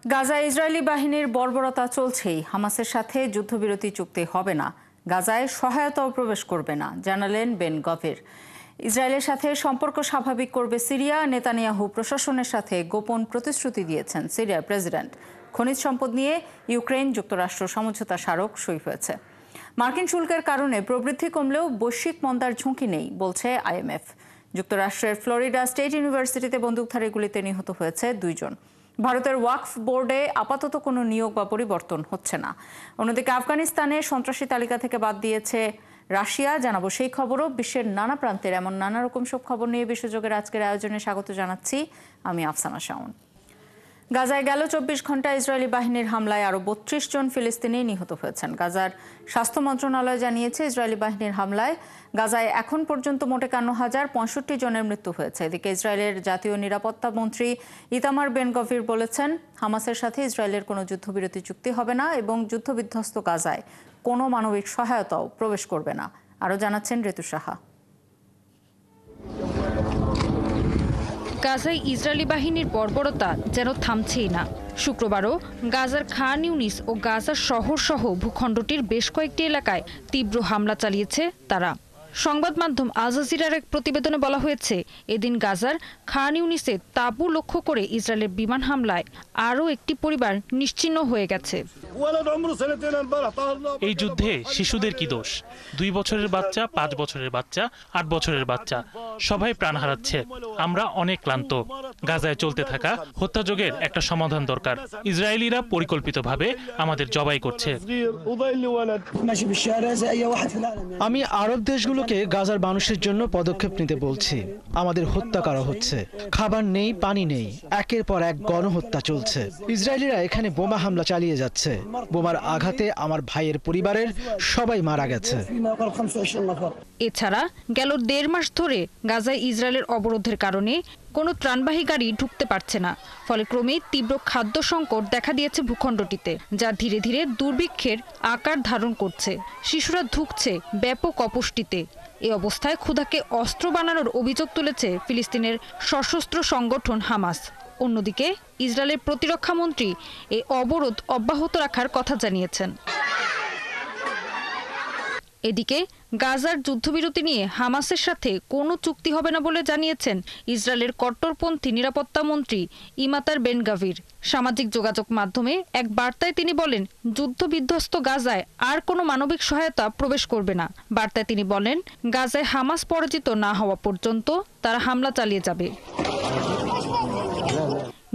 গাজায় ইসরায়েলি বাহিনীর বর্বরতা চলছেই। হামাসের সাথে যুদ্ধবিরতি চুক্তি হবে না, গাজায় সহায়তাও প্রবেশ করবে না, জানালেন বেন গভির। ইসরায়েলের সাথে সম্পর্ক স্বাভাবিক করবে সিরিয়া। নেতানিয়াহু প্রশাসনের সাথে গোপন প্রতিশ্রুতি দিয়েছেন সিরিয়ার প্রেসিডেন্ট। খনিজ সম্পদ নিয়ে ইউক্রেন যুক্তরাষ্ট্র সমঝোতা স্মারক সই হয়েছে। মার্কিন শুল্কের কারণে প্রবৃদ্ধি কমলেও বৈশ্বিক মন্দার ঝুঁকি নেই বলছে আইএমএফ। যুক্তরাষ্ট্রের ফ্লোরিডা স্টেট ইউনিভার্সিটিতে বন্দুকধারী গুলিতে নিহত হয়েছে 2 জন। ভারতের ওয়াকফ বোর্ডে আপাতত কোনো নিয়োগ বা পরিবর্তন হচ্ছে না। অন্যদিকে আফগানিস্তানে সন্ত্রাসী তালিকা থেকে বাদ দিয়েছে রাশিয়া। জানাবো সেই খবরও। বিশ্বের নানা প্রান্তের এমন নানা রকম সব খবর নিয়ে বিশ্বযোগের আজকের আয়োজনে স্বাগত জানাচ্ছি আমি আফসানা শাওন। গাজায় গেল 24 ঘন্টা ইসরায়েলি বাহিনীর হামলায় আরও 32 জন ফিলিস্তিনি নিহত হয়েছেন। গাজার স্বাস্থ্য মন্ত্রণালয় জানিয়েছে, ইসরায়েলি বাহিনীর হামলায় গাজায় এখন পর্যন্ত মোট 51,065 জনের মৃত্যু হয়েছে। এদিকে ইসরায়েলের জাতীয় নিরাপত্তা মন্ত্রী ইতামার বেন গভির বলেছেন, হামাসের সাথে ইসরায়েলের কোনো যুদ্ধবিরতি চুক্তি হবে না এবং যুদ্ধবিধ্বস্ত গাজায় কোনো মানবিক সহায়তাও প্রবেশ করবে না। আরও জানাচ্ছেন ঋতু সাহা। গাজায় ইসরায়েলি বাহিনীর বর্বরতা যেন থামছেই না। শুক্রবারও গাজার খান ইউনিস ও গাজার শহর সহ ভূখণ্ডটির বেশ কয়েকটি এলাকায় তীব্র হামলা চালিয়েছে তারা। সংবাদ মাধ্যম আল জাজিরার এক প্রতিবেদনে বলা হয়েছে, এদিন গাজার খান ইউনিসে তাঁবু লক্ষ্য করে ইসরায়েলের বিমান হামলায় আরও একটি পরিবার নিশ্চিহ্ন হয়ে গেছে। এই যুদ্ধে শিশুদের কি দোষ? 2 বছরের বাচ্চা, 5 বছরের বাচ্চা, 8 বছরের বাচ্চা সবাই প্রাণ হারাচ্ছে। আমরা অনেক ক্লান্ত। গাজায় চলতে থাকা হত্যাযজ্ঞের একটা সমাধান দরকার। ইসরায়েলিরা পরিকল্পিতভাবে আমাদের জবাই করছে। আমি আরব দেশগুলোকে গাজার মানুষের জন্য পদক্ষেপ নিতে বলছি। আমাদের হত্যা করা হচ্ছে, খাবার নেই, পানি নেই, একের পর এক গণহত্যা চলছে। ইসরায়েলিরা এখানে বোমা হামলা চালিয়ে যাচ্ছে। বোমার আঘাতে আমার ভাইয়ের পরিবারের সবাই মারা গেছে। এছাড়া গেল 1.5 মাস ধরে গাজায় ইসরায়েলের অবরোধের কারণে কোনো ত্রাণবাহী গাড়ি ঢুকতে পারছে না। ফলে ক্রমেই তীব্র খাদ্য সংকট দেখা দিয়েছে ভূখণ্ডটিতে, যা ধীরে ধীরে দুর্ভিক্ষের আকার ধারণ করছে। শিশুরা ধুঁকছে ব্যাপক অপুষ্টিতে। এই অবস্থায় ক্ষুধাকে অস্ত্র বানানোর অভিযোগ তুলেছে ফিলিস্তিনের সশস্ত্র সংগঠন হামাস। অন্যদিকে ইসরায়েলের প্রতিরক্ষা মন্ত্রী এই অবরোধ অব্যাহত রাখার কথা জানিয়েছেন। এদিকে গাজার যুদ্ধবিরতি নিয়ে হামাসের সাথে কোনো চুক্তি হবে না বলে জানিয়েছেন ইসরায়েলের কট্টরপন্থী নিরাপত্তা মন্ত্রী ইতামার বেন গভির। সামাজিক যোগাযোগ মাধ্যমে এক বার্তায় তিনি বলেন, যুদ্ধবিধ্বস্ত গাজায় আর কোনো মানবিক সহায়তা প্রবেশ করবে না। বার্তায় তিনি বলেন, গাজায় হামাস পরাজিত না হওয়া পর্যন্ত তারা হামলা চালিয়ে যাবে।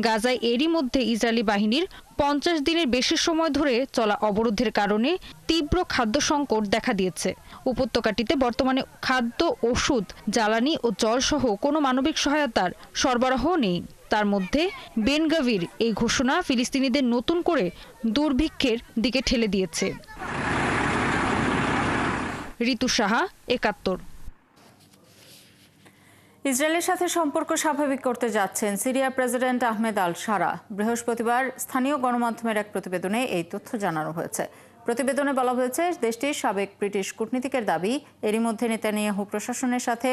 গাজায় এরই মধ্যে ইসরায়েলি বাহিনীর 50 দিনের বেশি সময় ধরে চলা অবরোধের কারণে তীব্র খাদ্য সংকট দেখা দিয়েছে। উপত্যকাটিতে বর্তমানে খাদ্য, ওষুধ, জ্বালানি ও জল সহ কোনো মানবিক সহায়তার সরবরাহ নেই। তার মধ্যে বেন গভির এই ঘোষণা ফিলিস্তিনিদের নতুন করে দুর্ভিক্ষের দিকে ঠেলে দিয়েছে। ঋতু সাহা, 71। ইসরায়েলের সাথে সম্পর্ক স্বাভাবিক করতে যাচ্ছেন সিরিয়ার প্রেসিডেন্ট আহমেদ আল শারা। বৃহস্পতিবার স্থানীয় গণমাধ্যমের এক প্রতিবেদনে এই তথ্য জানানো হয়েছে। প্রতিবেদনে বলা হয়েছে, দেশটির সাবেক ব্রিটিশ কূটনীতিকের দাবি, এরই মধ্যে নেতানিয়াহু প্রশাসনের সাথে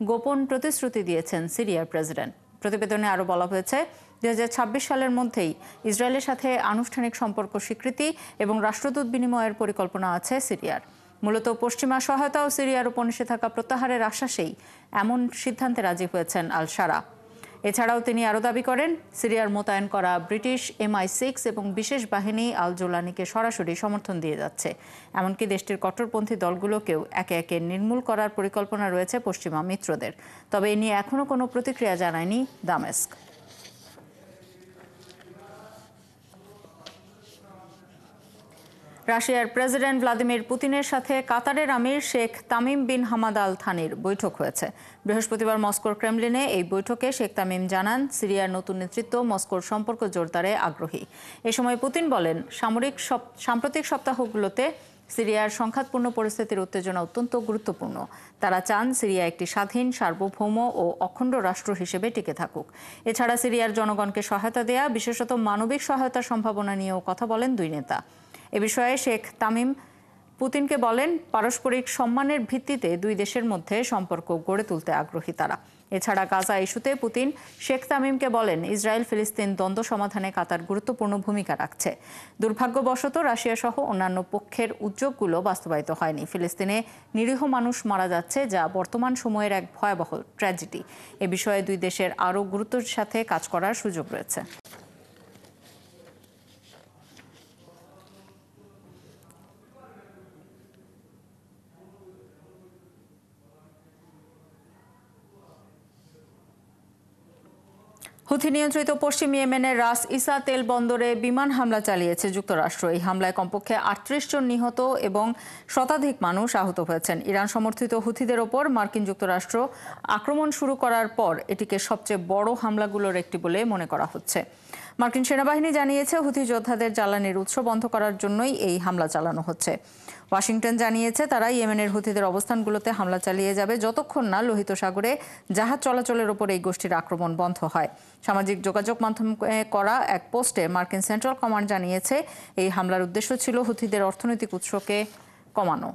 গোপন প্রতিশ্রুতি দিয়েছেন সিরিয়ার প্রেসিডেন্ট। প্রতিবেদনে আরও বলা হয়েছে, 2026 সালের মধ্যেই ইসরায়েলের সাথে আনুষ্ঠানিক সম্পর্ক স্বীকৃতি এবং রাষ্ট্রদূত বিনিময়ের পরিকল্পনা আছে সিরিয়ার। মূলত পশ্চিমা সহায়তা ও সিরিয়ার উপর নিষেধাজ্ঞা প্রত্যাহারের আশ্বাসেই এমন সিদ্ধান্তে রাজি হয়েছেন আল শারা। এছাড়াও তিনি আরও দাবি করেন, সিরিয়ার মোতায়েন করা ব্রিটিশ MI6 এবং বিশেষ বাহিনী আল জোলানিকে সরাসরি সমর্থন দিয়ে যাচ্ছে। এমনকি দেশটির কট্টরপন্থী দলগুলোকেও একে একে নির্মূল করার পরিকল্পনা রয়েছে পশ্চিমা মিত্রদের। তবে এ নিয়ে এখনও কোনো প্রতিক্রিয়া জানায়নি দামেস্ক। রাশিয়ার প্রেসিডেন্ট ভ্লাদিমির পুতিনের সাথে কাতারের আমির শেখ তামিম বিন হামাদ আল থানির বৈঠক হয়েছে। বৃহস্পতিবার মস্কোর ক্রেমলিনে এই বৈঠকে শেখ তামিম জানান, সিরিয়ার নতুন নেতৃত্ব মস্কোর সম্পর্ক জোরদারে আগ্রহী। এ সময় পুতিন বলেন, সাম্প্রতিক সপ্তাহগুলোতে সিরিয়ার সংঘাতপূর্ণ পরিস্থিতির উত্তেজনা অত্যন্ত গুরুত্বপূর্ণ। তারা চান সিরিয়া একটি স্বাধীন, সার্বভৌম ও অখণ্ড রাষ্ট্র হিসেবে টিকে থাকুক। এছাড়া সিরিয়ার জনগণকে সহায়তা দেয়া, বিশেষত মানবিক সহায়তার সম্ভাবনা নিয়েও কথা বলেন দুই নেতা। এ বিষয়ে শেখ তামিম পুতিনকে বলেন, পারস্পরিক সম্মানের ভিত্তিতে দুই দেশের মধ্যে সম্পর্ক গড়ে তুলতে আগ্রহী তারা। এছাড়া গাজা ইস্যুতে পুতিন শেখ তামিমকে বলেন, ইসরায়েল ফিলিস্তিন দ্বন্দ্ব সমাধানে কাতার গুরুত্বপূর্ণ ভূমিকা রাখছে। দুর্ভাগ্যবশত রাশিয়া সহ অন্যান্য পক্ষের উদ্যোগগুলো বাস্তবায়িত হয়নি। ফিলিস্তিনে নিরীহ মানুষ মারা যাচ্ছে, যা বর্তমান সময়ের এক ভয়াবহ ট্র্যাজেডি। এ বিষয়ে দুই দেশের আরও গুরুত্বের সাথে কাজ করার সুযোগ রয়েছে। হুথি নিয়ন্ত্রিত পশ্চিম ইয়েমেনের রাস ইসা তেল বন্দরে বিমান হামলা চালিয়েছে যুক্তরাষ্ট্র। এই হামলায় কমপক্ষে ৩৮ জন নিহত এবং শতাধিক মানুষ আহত হয়েছেন। ইরান সমর্থিত হুথিদের ওপর মার্কিন যুক্তরাষ্ট্র আক্রমণ শুরু করার পর এটিকে সবচেয়ে বড় হামলাগুলোর একটি বলে মনে করা হচ্ছে। মার্কিন সেনাবাহিনী জানিয়েছে, হুথি যোদ্ধাদের জ্বালানির উৎস বন্ধ করার জন্যই এই হামলা চালানো হচ্ছে। ওয়াশিংটন জানিয়েছে, তারা ইয়েমেনের হুথিদের অবস্থানগুলোতে হামলা চালিয়ে যাবে যতক্ষণ না লোহিত সাগরে জাহাজ চলাচলের ওপর এই গোষ্ঠীর আক্রমণ বন্ধ হয়। সামাজিক যোগাযোগ মাধ্যমে করা এক পোস্টে মার্কিন সেন্ট্রাল কমান্ড জানিয়েছে, এই হামলার উদ্দেশ্য ছিল হুথিদের অর্থনৈতিক উৎসকে কমানো।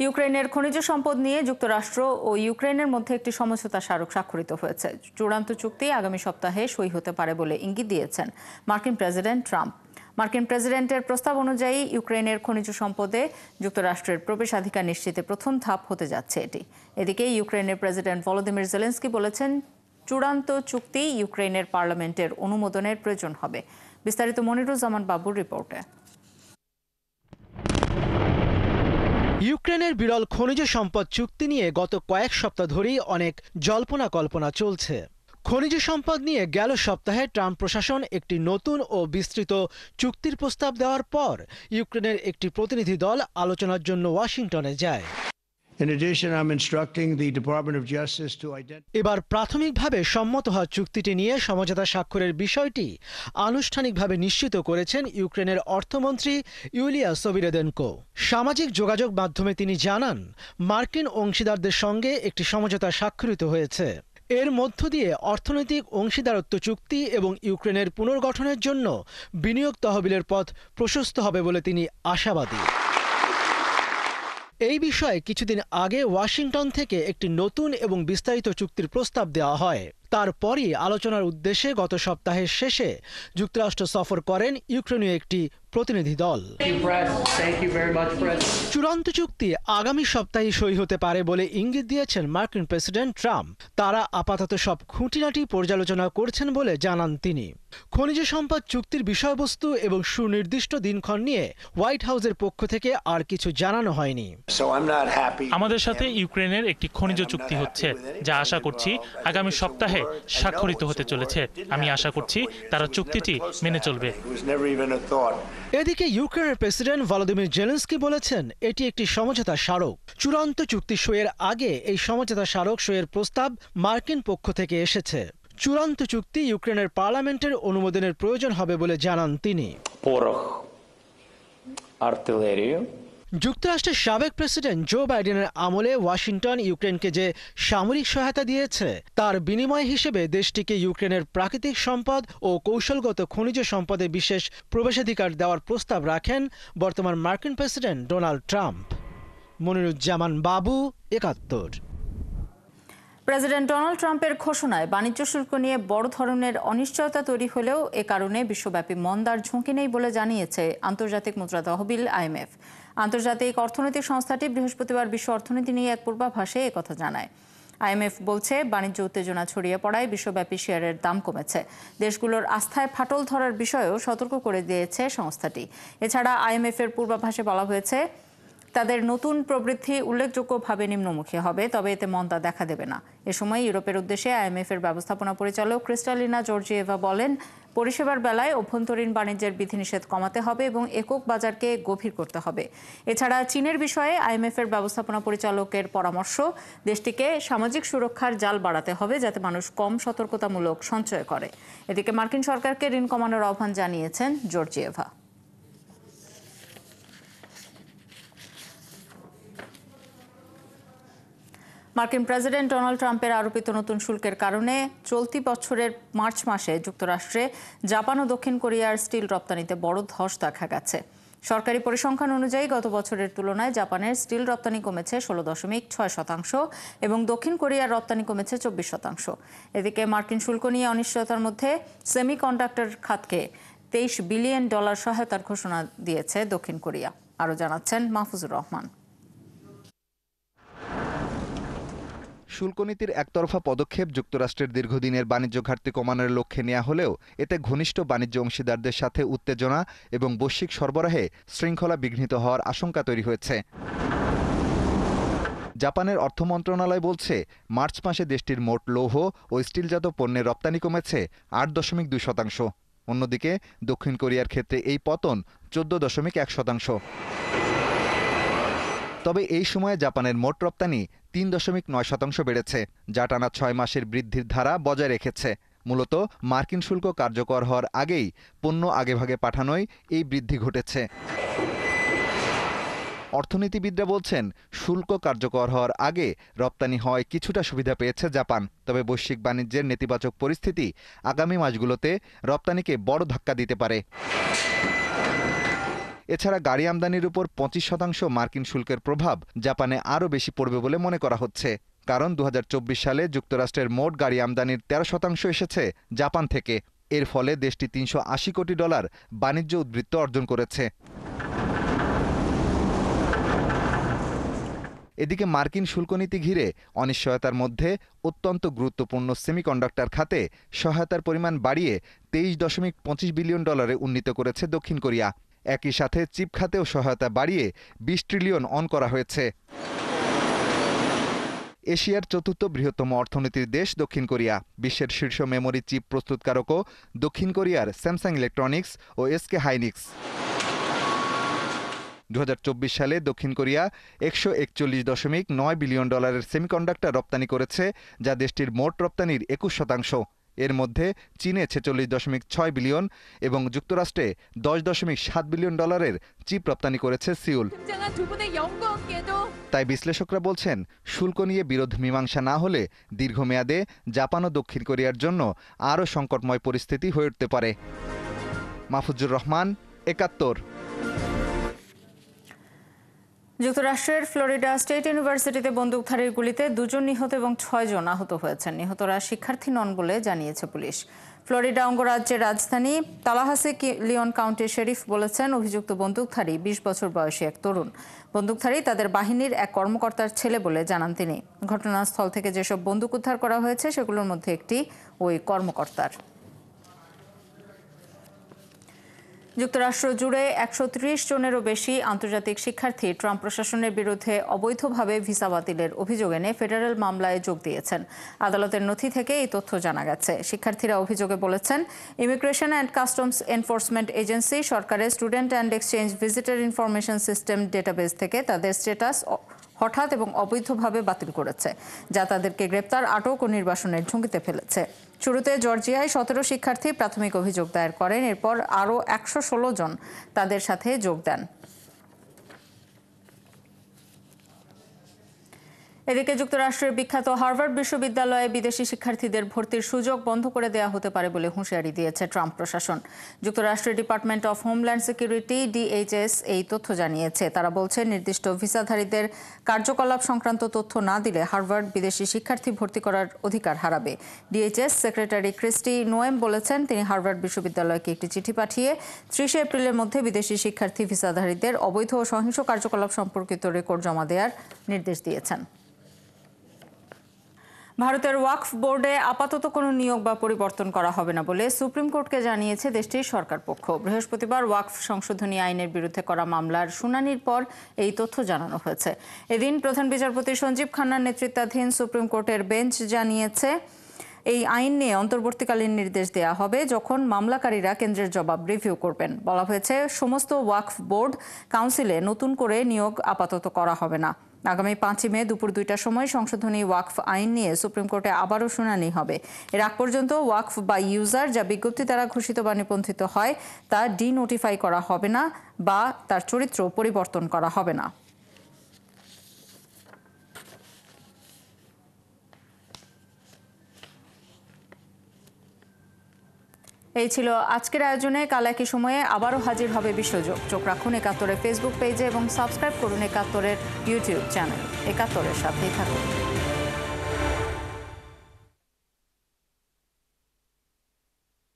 ইউক্রেনের খনিজ সম্পদ নিয়ে যুক্তরাষ্ট্র ও ইউক্রেনের মধ্যে একটি সমঝোতা স্মারক স্বাক্ষরিত হয়েছে। চূড়ান্ত চুক্তি আগামী সপ্তাহে সই হতে পারে বলে ইঙ্গিত দিয়েছেন মার্কিন প্রেসিডেন্ট ট্রাম্প। মার্কিন প্রেসিডেন্টের প্রস্তাব অনুযায়ী ইউক্রেনের খনিজ সম্পদে যুক্তরাষ্ট্রের প্রবেশাধিকার নিশ্চিতে প্রথম ধাপ হতে যাচ্ছে এটি। এদিকে ইউক্রেনের প্রেসিডেন্ট ভলোদিমির জেলেনস্কি বলেছেন, চূড়ান্ত চুক্তি ইউক্রেনের পার্লামেন্টের অনুমোদনের প্রয়োজন হবে। বিস্তারিত মনিরুজ্জামান বাবুর রিপোর্টে। ইউক্রেনের বিরল খনিজ সম্পদ চুক্তি নিয়ে গত কয়েক সপ্তাহ ধরেই অনেক জল্পনা কল্পনা চলছে। খনিজ সম্পদ নিয়ে গেল সপ্তাহে ট্রাম্প প্রশাসন একটি নতুন ও বিস্তৃত চুক্তির প্রস্তাব দেওয়ার পর ইউক্রেনের একটি প্রতিনিধি দল আলোচনার জন্য ওয়াশিংটনে যায়। এবার প্রাথমিকভাবে সম্মত হওয়া চুক্তিটি নিয়ে সমঝোতা স্বাক্ষরের বিষয়টি আনুষ্ঠানিকভাবে নিশ্চিত করেছেন ইউক্রেনের অর্থমন্ত্রী ইউলিয়া সোবিরেদেনকো। সামাজিক যোগাযোগ মাধ্যমে তিনি জানান, মার্কিন অংশীদারদের সঙ্গে একটি সমঝোতা স্বাক্ষরিত হয়েছে। এর মধ্য দিয়ে অর্থনৈতিক অংশীদারত্ব চুক্তি এবং ইউক্রেনের পুনর্গঠনের জন্য বিনিয়োগ তহবিলের পথ প্রশস্ত হবে বলে তিনি আশাবাদী। এই বিষয়ে কিছুদিন আগে ওয়াশিংটন থেকে একটি নতুন এবং বিস্তারিত চুক্তির প্রস্তাব দেওয়া হয়। তারপরই আলোচনার উদ্দেশ্যে গত সপ্তাহের শেষে যুক্তরাষ্ট্র সফর করেন ইউক্রেনীয় একটি প্রতিনিধি দল। চূড়ান্ত চুক্তি আগামী সপ্তাহে সই হতে পারে বলে ইঙ্গিত দিয়েছেন মার্কিন প্রেসিডেন্ট ট্রাম্প। তারা আপাতত সব খুঁটিনাটি পর্যালোচনা করছেন বলে জানান তিনি। খনিজ সম্পদ চুক্তির বিষয়বস্তু এবং সুনির্দিষ্ট দিনক্ষণ নিয়ে হোয়াইট হাউসের পক্ষ থেকে আর কিছু জানানো হয়নি। আমাদের সাথে ইউক্রেনের একটি খনিজ চুক্তি হচ্ছে, যা আশা করছি আগামী সপ্তাহে স্বাক্ষরিত হতে চলেছে। আমি আশা করছি তারা চুক্তিটি মেনে চলবে। এদিকে ইউক্রেনের প্রেসিডেন্ট ভলোদিমির জেলেনস্কি বলেছেন, এটি একটি সমঝোতা স্মারক। চূড়ান্ত চুক্তি সইয়ের আগে এই সমঝোতা স্মারক সইয়ের প্রস্তাব মার্কিন পক্ষ থেকে এসেছে। চূড়ান্ত চুক্তি ইউক্রেনের পার্লামেন্টের অনুমোদনের প্রয়োজন হবে বলে জানান তিনি। যুক্তরাষ্ট্রের সাবেক প্রেসিডেন্ট জো বাইডেনের আমলে ওয়াশিংটন ইউক্রেনকে যে সামরিক সহায়তা দিয়েছে, তার বিনিময় হিসেবে দেশটিকে ইউক্রেনের প্রাকৃতিক সম্পদ ও কৌশলগত খনিজ সম্পদে বিশেষ প্রবেশাধিকার দেওয়ার প্রস্তাব রাখেন বর্তমান মার্কিন প্রেসিডেন্ট ডোনাল্ড ট্রাম্প। মনিরুজ্জামান বাবু, ৭১। প্রেসিডেন্ট ডোনাল্ড ট্রাম্পের ঘোষণায় বাণিজ্য শুল্ক নিয়ে বড় ধরনের অনিশ্চয়তা তৈরি হলেও এ কারণে বিশ্বব্যাপী মন্দার ঝুঁকি নেই বলে জানিয়েছে আন্তর্জাতিক মুদ্রা তহবিল IMF। আন্তর্জাতিক অর্থনৈতিক সংস্থাটি বৃহস্পতিবার বিশ্ব অর্থনীতি নিয়ে এক পূর্বাভাসে একথা জানায়। IMF বলছে, বাণিজ্য উত্তেজনা ছড়িয়ে পড়ায় বিশ্বব্যাপী শেয়ারের দাম কমেছে। দেশগুলোর আস্থায় ফাটল ধরার বিষয়েও সতর্ক করে দিয়েছে সংস্থাটি। এছাড়া IMF এর পূর্বাভাসে বলা হয়েছে, তাদের নতুন প্রবৃদ্ধি উল্লেখযোগ্যভাবে নিম্নমুখী হবে, তবে এতে মন্দা দেখা দেবে না। এ সময় ইউরোপের উদ্দেশ্যে IMF এর ব্যবস্থাপনা পরিচালক ক্রিস্টালিনা জর্জিয়েভা বলেন, পরিষেবার বেলায় অভ্যন্তরীণ বাণিজ্যের বিধিনিষেধ কমাতে হবে এবং একক বাজারকে গভীর করতে হবে। এছাড়া চীনের বিষয়ে IMF এর ব্যবস্থাপনা পরিচালকের পরামর্শ, দেশটিকে সামাজিক সুরক্ষার জাল বাড়াতে হবে যাতে মানুষ কম সতর্কতামূলক সঞ্চয় করে। এদিকে মার্কিন সরকারকে ঋণ কমানোর আহ্বান জানিয়েছেন জর্জিয়েভা। মার্কিন প্রেসিডেন্ট ডোনাল্ড ট্রাম্পের আরোপিত নতুন শুল্কের কারণে চলতি বছরের মার্চ মাসে যুক্তরাষ্ট্রে জাপান ও দক্ষিণ কোরিয়ার স্টিল রপ্তানিতে বড় ধস দেখা গেছে। সরকারি পরিসংখ্যান অনুযায়ী গত বছরের তুলনায় জাপানের স্টিল রপ্তানি কমেছে 16.6% এবং দক্ষিণ কোরিয়ার রপ্তানি কমেছে 24%। এদিকে মার্কিন শুল্ক নিয়ে অনিশ্চয়তার মধ্যে সেমিকন্ডাক্টর খাতকে $23 বিলিয়ন সহায়তার ঘোষণা দিয়েছে দক্ষিণ কোরিয়া। আরও জানাচ্ছেন মাহফুজুর রহমান। শুল্ক নীতির একতরফা পদক্ষেপ যুক্তরাষ্ট্রের দীর্ঘদিনের বাণিজ্য ঘাটতি কমানোর লক্ষ্যে নেওয়া হলেও এতে ঘনিষ্ঠ বাণিজ্য অংশীদারদের সাথে উত্তেজনা এবং বৈশ্বিক সরবরাহে শৃঙ্খলা বিঘ্নিত হওয়ার আশঙ্কা তৈরি হয়েছে। জাপানের অর্থ মন্ত্রণালয় বলছে, মার্চ মাসে দেশটির মোট লৌহ ও স্টিলজাত পণ্যের রপ্তানি কমেছে 8.2%। অন্যদিকে দক্ষিণ কোরিয়ার ক্ষেত্রে এই পতন 14.1%। তবে এই সময়ে জাপানের মোট রপ্তানি 3.9% বেড়েছে, যা টানা 6 মাসের বৃদ্ধির ধারা বজায় রেখেছে। মূলত মার্কিন শুল্ক কার্যকর হওয়ার আগেই পণ্য আগেভাগে পাঠানোয় এই বৃদ্ধি ঘটেছে। অর্থনীতিবিদরা বলছেন, শুল্ক কার্যকর হওয়ার আগে রপ্তানি হওয়ায় কিছুটা সুবিধা পেয়েছে জাপান। তবে বৈশ্বিক বাণিজ্যের নেতিবাচক পরিস্থিতি আগামী মাসগুলোতে রপ্তানিকে বড় ধাক্কা দিতে পারে। এছাড়া গাড়ি আমদানির উপর 25% মার্কিন শুল্কের প্রভাব জাপানে আরও বেশি পড়বে বলে মনে করা হচ্ছে। কারণ 2024 সালে যুক্তরাষ্ট্রের মোট গাড়ি আমদানির 13% এসেছে জাপান থেকে। এর ফলে দেশটি $380 কোটি বাণিজ্য উদ্বৃত্ত অর্জন করেছে। এদিকে মার্কিন শুল্কনীতি ঘিরে অনিশ্চয়তার মধ্যে অত্যন্ত গুরুত্বপূর্ণ সেমিকন্ডাক্টর খাতে সহায়তার পরিমাণ বাড়িয়ে $23.25 বিলিয়ন উন্নীত করেছে দক্ষিণ কোরিয়া। একই সাথে চিপ খাতেও সহায়তা বাড়িয়ে $20 ট্রিলিয়ন করা হয়েছে। এশিয়ার চতুর্থ বৃহত্তম অর্থনীতির দেশ দক্ষিণ কোরিয়া। বিশ্বের শীর্ষ মেমোরি চিপ প্রস্তুতকারকও দক্ষিণ কোরিয়ার স্যামসাং ইলেকট্রনিক্স ও এসকে হাইনিক্স। 2024 সালে দক্ষিণ কোরিয়া $141.9 বিলিয়ন সেমিকন্ডাক্টর রপ্তানি করেছে, যা দেশটির মোট রপ্তানির 21%। এর মধ্যে চীনে $46.6 বিলিয়ন এবং যুক্তরাষ্ট্রে $10.7 বিলিয়ন চিপ রপ্তানি করেছে সিউল। তাই বিশ্লেষকরা বলছেন, শুল্ক নিয়ে বিরোধ মীমাংসা না হলে দীর্ঘমেয়াদে জাপান ও দক্ষিণ কোরিয়ার জন্য আরও সংকটময় পরিস্থিতি হয়ে উঠতে পারে। মাহফুজুর রহমান, 71। যুক্তরাষ্ট্রের ফ্লোরিডা স্টেট ইউনিভার্সিটিতে বন্দুকধারীর গুলিতে 2 জন নিহত এবং 6 জন আহত হয়েছেন। নিহতরা শিক্ষার্থী নন বলে জানিয়েছে পুলিশ। ফ্লোরিডা অঙ্গরাজ্যের রাজধানী তালাহাসি লিওন কাউন্টির শেরিফ বলেছেন, অভিযুক্ত বন্দুকধারী 20 বছর বয়সী এক তরুণ। বন্দুকধারী তাদের বাহিনীর এক কর্মকর্তার ছেলে বলে জানান তিনি। ঘটনাস্থল থেকে যেসব বন্দুক উদ্ধার করা হয়েছে সেগুলোর মধ্যে একটি ওই কর্মকর্তার। যুক্তরাষ্ট্র জুড়ে 130 জনেরও বেশি আন্তর্জাতিক শিক্ষার্থী ট্রাম্প প্রশাসনের বিরুদ্ধে অবৈধভাবে ভিসা বাতিলের অভিযোগ এনে ফেডারেল মামলায় যোগ দিয়েছেন। আদালতের নথি থেকে এই তথ্য জানা গেছে। শিক্ষার্থীরা অভিযোগে বলেছেন, immigration and customs enforcement agency সরকারের student and exchange visitor information system database থেকে তাদের স্ট্যাটাস হঠাৎ এবং অবৈধভাবে বাতিল করেছে, যা তাদেরকে গ্রেপ্তার, আটক ও নির্বাসনের ঝুঁকিতে ফেলেছে। শুরুতে জর্জিয়ায় 17 শিক্ষার্থী প্রাথমিক অভিযোগ দায়ের করেন। এরপর আরও 116 জন তাদের সাথে যোগ দেন। এদিকে যুক্তরাষ্ট্রের বিখ্যাত হার্ভার্ড বিশ্ববিদ্যালয়ে বিদেশি শিক্ষার্থীদের ভর্তির সুযোগ বন্ধ করে দেওয়া হতে পারে বলে হুঁশিয়ারি দিয়েছে ট্রাম্প প্রশাসন। যুক্তরাষ্ট্রের department of homeland security DHS এই তথ্য জানিয়েছে। তারা বলছে, নির্দিষ্ট ভিসাধারীদের কার্যকলাপ সংক্রান্ত তথ্য না দিলে হার্ভার্ড বিদেশি শিক্ষার্থী ভর্তি করার অধিকার হারাবে। DHS সেক্রেটারি ক্রিস্টি নোয়েম বলেছেন, তিনি হার্ভার্ড বিশ্ববিদ্যালয়কে একটি চিঠি পাঠিয়ে 30 এপ্রিলের মধ্যে বিদেশি শিক্ষার্থী ভিসাধারীদের অবৈধ ও সহিংস কার্যকলাপ সম্পর্কিত রেকর্ড জমা দেওয়ার নির্দেশ দিয়েছেন। ভারতের ওয়াকফ বোর্ডে আপাতত কোনো নিয়োগ বা পরিবর্তন করা হবে না বলে সুপ্রিম কোর্টকে জানিয়েছে দেশটির সরকার পক্ষ। বৃহস্পতিবার ওয়াকফ সংশোধনী আইনের বিরুদ্ধে করা মামলার শুনানির পর এই তথ্য জানানো হয়েছে। এদিন প্রধান বিচারপতি সঞ্জীব খান্নার নেতৃত্বাধীন সুপ্রিম কোর্টের বেঞ্চ জানিয়েছে, এই আইন নিয়ে অন্তর্বর্তীকালীন নির্দেশ দেওয়া হবে যখন মামলাকারীরা কেন্দ্রের জবাব রিভিউ করবেন। বলা হয়েছে, সমস্ত ওয়াকফ বোর্ড কাউন্সিলে নতুন করে নিয়োগ আপাতত করা হবে না। আগামী 5 মে দুপুর 2টার সময় সংশোধনী ওয়াকফ আইন নিয়ে সুপ্রিম কোর্টে আবারও শুনানি হবে। এর আগ পর্যন্ত ওয়াকফ বা ইউজার যা বিজ্ঞপ্তি দ্বারা ঘোষিত বা নিবন্ধিত হয় তা ডিনোটিফাই করা হবে না বা তার চরিত্র পরিবর্তন করা হবে না। এই ছিল আজকের আয়োজনে। কাল একই সময়ে আবারও হাজির হবে বিশ্বযোগ। চোখ রাখুন একাত্তরের ফেসবুক পেজে এবং সাবস্ক্রাইব করুন একাত্তরের ইউটিউব চ্যানেল। একাত্তরের সাথেই থাকুন।